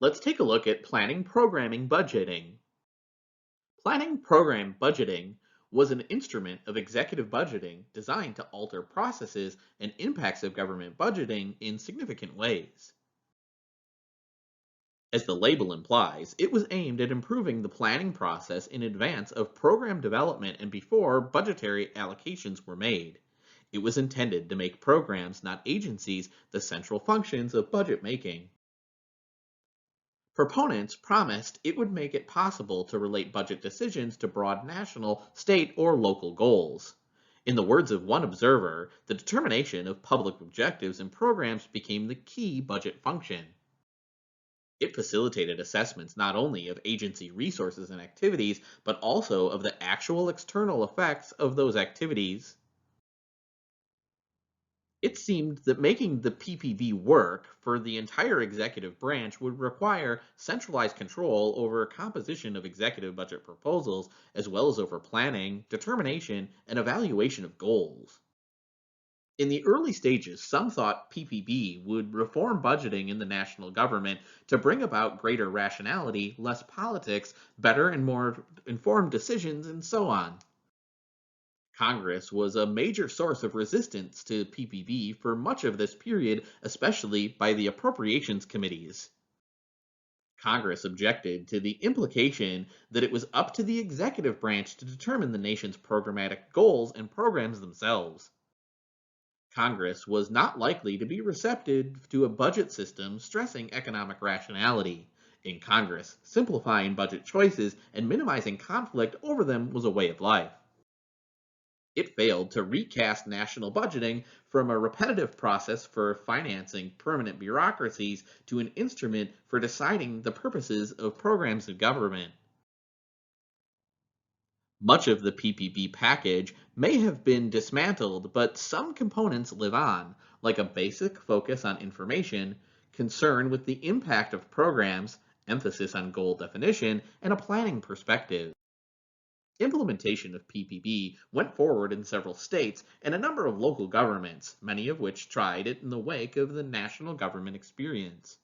Let's take a look at planning, programming, budgeting. Planning program budgeting was an instrument of executive budgeting designed to alter processes and impacts of government budgeting in significant ways. As the label implies, it was aimed at improving the planning process in advance of program development and before budgetary allocations were made. It was intended to make programs, not agencies, the central functions of budget making. Proponents promised it would make it possible to relate budget decisions to broad national, state, or local goals. In the words of one observer, the determination of public objectives and programs became the key budget function. It facilitated assessments not only of agency resources and activities, but also of the actual external effects of those activities. It seemed that making the PPB work for the entire executive branch would require centralized control over composition of executive budget proposals, as well as over planning, determination, and evaluation of goals. In the early stages, some thought PPB would reform budgeting in the national government to bring about greater rationality, less politics, better and more informed decisions, and so on. Congress was a major source of resistance to PPB for much of this period, especially by the appropriations committees. Congress objected to the implication that it was up to the executive branch to determine the nation's programmatic goals and programs themselves. Congress was not likely to be receptive to a budget system stressing economic rationality. In Congress, simplifying budget choices and minimizing conflict over them was a way of life. It failed to recast national budgeting from a repetitive process for financing permanent bureaucracies to an instrument for deciding the purposes of programs of government. Much of the PPP package may have been dismantled, but some components live on, like a basic focus on information, concern with the impact of programs, emphasis on goal definition, and a planning perspective. Implementation of PPP went forward in several states and a number of local governments, many of which tried it in the wake of the national government experience.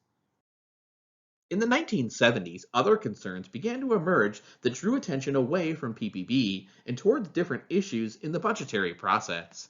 In the 1970s, other concerns began to emerge that drew attention away from PPP and towards different issues in the budgetary process.